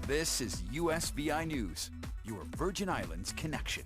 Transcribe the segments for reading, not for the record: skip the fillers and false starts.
This is USVI News, your Virgin Islands connection.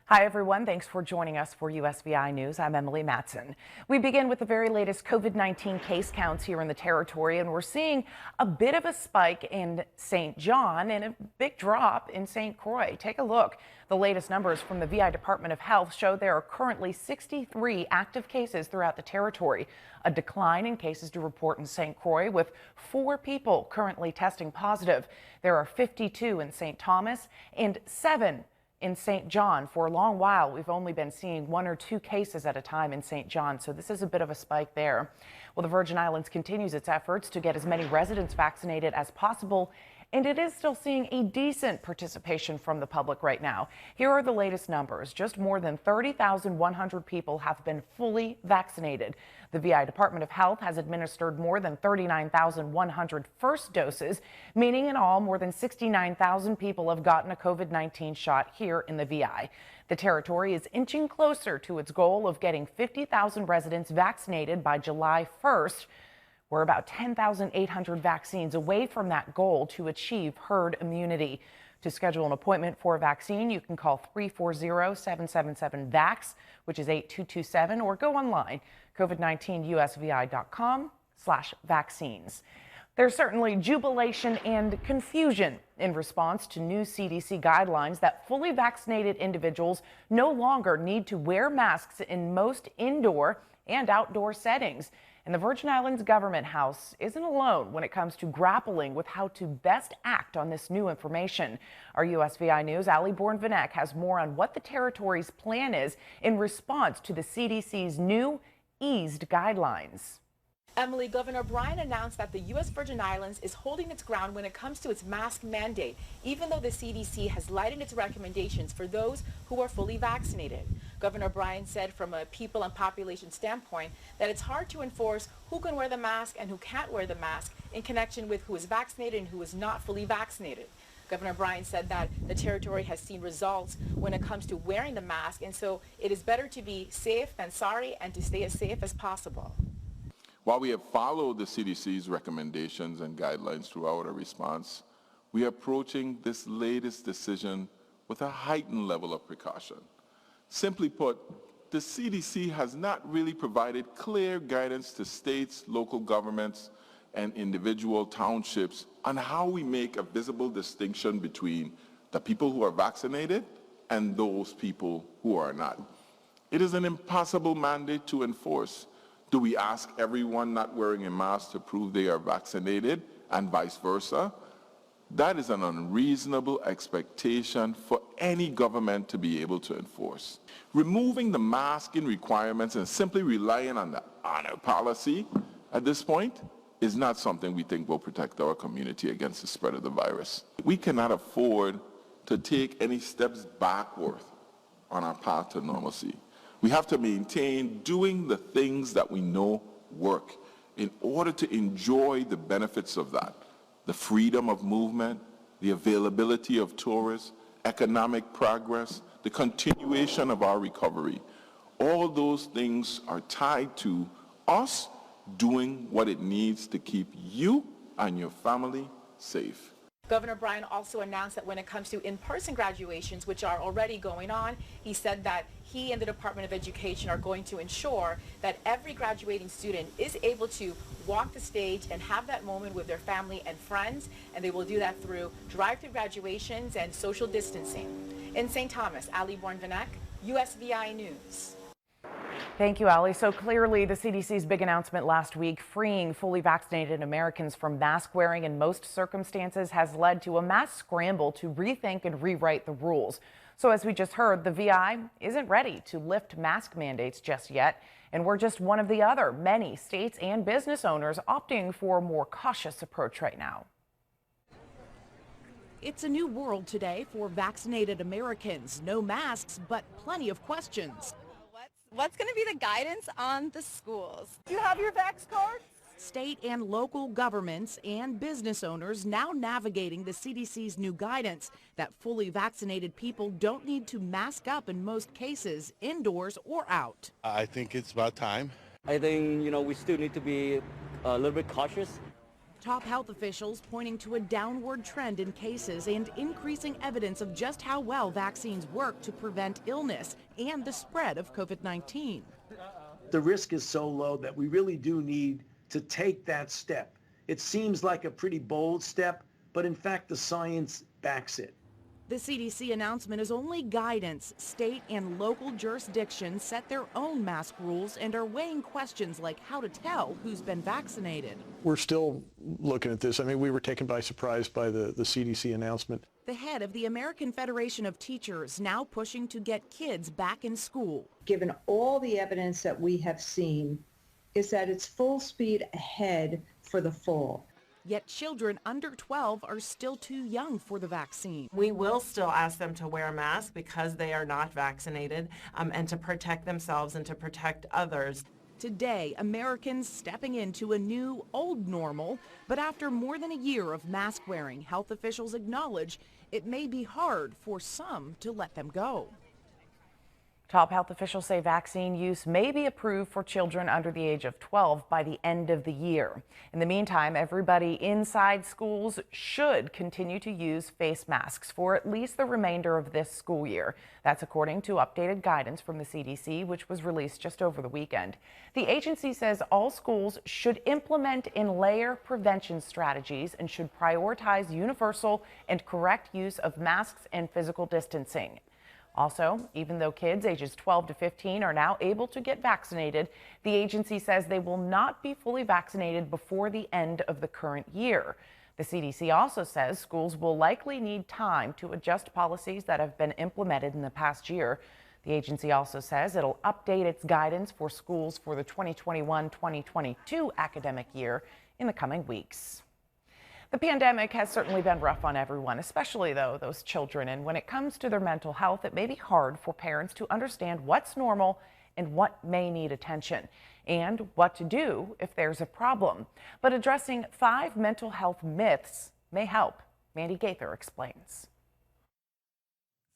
Hi, everyone. Thanks for joining us for USVI News. I'm Emily Matson. We begin with the very latest COVID-19 case counts here in the territory, and we're seeing a bit of a spike in St. John and a big drop in St. Croix. Take a look. The latest numbers from the VI Department of Health show there are currently 63 active cases throughout the territory. A decline in cases to report in St. Croix, with 4 people currently testing positive. There are 52 in St. Thomas and 7 in St. John. For a long while, we've only been seeing 1 or 2 cases at a time in St. John, so this is a bit of a spike there. Well, the Virgin Islands continues its efforts to get as many residents vaccinated as possible, and it is still seeing a decent participation from the public right now. Here are the latest numbers. Just more than 30,100 people have been fully vaccinated. The VI Department of Health has administered more than 39,100 first doses, meaning in all more than 69,000 people have gotten a COVID-19 shot here in the VI. The territory is inching closer to its goal of getting 50,000 residents vaccinated by July 1st. We're about 10,800 vaccines away from that goal to achieve herd immunity. To schedule an appointment for a vaccine, you can call 340-777-VAX, which is 8227, or go online, covid19usvi.com/vaccines. There's certainly jubilation and confusion in response to new CDC guidelines that fully vaccinated individuals no longer need to wear masks in most indoor and outdoor settings. And the Virgin Islands Government House isn't alone when it comes to grappling with how to best act on this new information. Our USVI News' Ali Bourne-Vanek has more on what the territory's plan is in response to the CDC's new eased guidelines. Emily, Governor Bryan announced that the U.S. Virgin Islands is holding its ground when it comes to its mask mandate, even though the CDC has lightened its recommendations for those who are fully vaccinated. Governor Bryan said from a people and population standpoint that it's hard to enforce who can wear the mask and who can't wear the mask in connection with who is vaccinated and who is not fully vaccinated. Governor Bryan said that the territory has seen results when it comes to wearing the mask, and so it is better to be safe than sorry and to stay as safe as possible. While we have followed the CDC's recommendations and guidelines throughout our response, we are approaching this latest decision with a heightened level of precaution. Simply put, the CDC has not really provided clear guidance to states, local governments, and individual townships on how we make a visible distinction between the people who are vaccinated and those people who are not. It is an impossible mandate to enforce. Do we ask everyone not wearing a mask to prove they are vaccinated and vice versa? That is an unreasonable expectation for any government to be able to enforce. Removing the masking requirements and simply relying on the honor policy at this point is not something we think will protect our community against the spread of the virus. We cannot afford to take any steps backward on our path to normalcy. We have to maintain doing the things that we know work in order to enjoy the benefits of that. The freedom of movement, the availability of tourists, economic progress, the continuation of our recovery. All those things are tied to us doing what it needs to keep you and your family safe. Governor Bryan also announced that when it comes to in-person graduations, which are already going on, he said that he and the Department of Education are going to ensure that every graduating student is able to walk the stage and have that moment with their family and friends, and they will do that through drive-through graduations and social distancing. In St. Thomas, Ali Bourne-Vanek, USVI News. Thank you, Ali. So clearly, the CDC's big announcement last week freeing fully vaccinated Americans from mask wearing in most circumstances has led to a mass scramble to rethink and rewrite the rules. So as we just heard, the VI isn't ready to lift mask mandates just yet, and we're just one of the other many states and business owners opting for a more cautious approach right now. It's a new world today for vaccinated Americans. No masks, but plenty of questions. What's going to be the guidance on the schools? Do you have your vax card? State and local governments and business owners now navigating the CDC's new guidance that fully vaccinated people don't need to mask up in most cases, indoors or out. I think it's about time. I think, we still need to be a little bit cautious. Top health officials pointing to a downward trend in cases and increasing evidence of just how well vaccines work to prevent illness and the spread of COVID-19. The risk is so low that we really do need to take that step. It seems like a pretty bold step, but in fact the science backs it. The CDC announcement is only guidance. State and local jurisdictions set their own mask rules and are weighing questions like how to tell who's been vaccinated. We're still looking at this. I mean, we were taken by surprise by the CDC announcement. The head of the American Federation of Teachers now pushing to get kids back in school. Given all the evidence that we have seen, is that it's full speed ahead for the fall. Yet children under 12 are still too young for the vaccine. We will still ask them to wear a mask because they are not vaccinated, and to protect themselves and to protect others. Today, Americans stepping into a new, old normal, but after more than a year of mask wearing, health officials acknowledge it may be hard for some to let them go. Top health officials say vaccine use may be approved for children under the age of 12 by the end of the year. In the meantime, everybody inside schools should continue to use face masks for at least the remainder of this school year. That's according to updated guidance from the CDC, which was released just over the weekend. The agency says all schools should implement in-layer prevention strategies and should prioritize universal and correct use of masks and physical distancing. Also, even though kids ages 12 to 15 are now able to get vaccinated, the agency says they will not be fully vaccinated before the end of the current year. The CDC also says schools will likely need time to adjust policies that have been implemented in the past year. The agency also says it'll update its guidance for schools for the 2021-2022 academic year in the coming weeks. The pandemic has certainly been rough on everyone, especially, though, those children. And when it comes to their mental health, it may be hard for parents to understand what's normal and what may need attention, and what to do if there's a problem. But addressing 5 mental health myths may help. Mandy Gaither explains.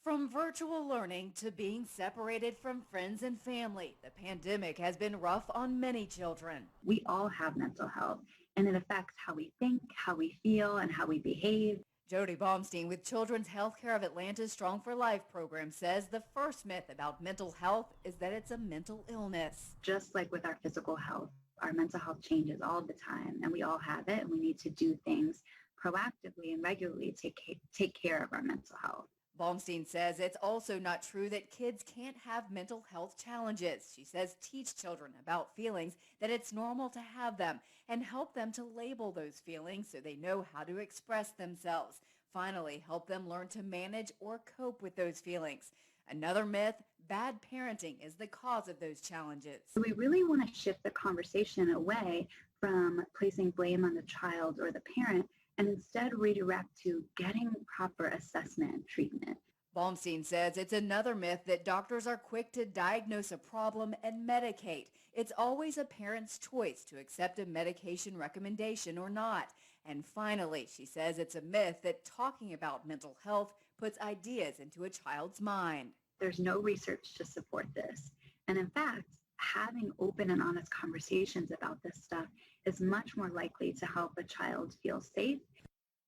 From virtual learning to being separated from friends and family, the pandemic has been rough on many children. We all have mental health, and it affects how we think, how we feel, and how we behave. Jody Baumstein with Children's Healthcare of Atlanta's Strong for Life program says the first myth about mental health is that it's a mental illness. Just like with our physical health, our mental health changes all the time, and we all have it, and we need to do things proactively and regularly to take care of our mental health. Baumstein says it's also not true that kids can't have mental health challenges. She says teach children about feelings, that it's normal to have them, and help them to label those feelings so they know how to express themselves. Finally, help them learn to manage or cope with those feelings. Another myth, bad parenting is the cause of those challenges. We really want to shift the conversation away from placing blame on the child or the parent, and instead redirect to getting proper assessment and treatment. Baumstein says it's another myth that doctors are quick to diagnose a problem and medicate. It's always a parent's choice to accept a medication recommendation or not. And finally, she says it's a myth that talking about mental health puts ideas into a child's mind. There's no research to support this. And in fact, having open and honest conversations about this stuff is much more likely to help a child feel safe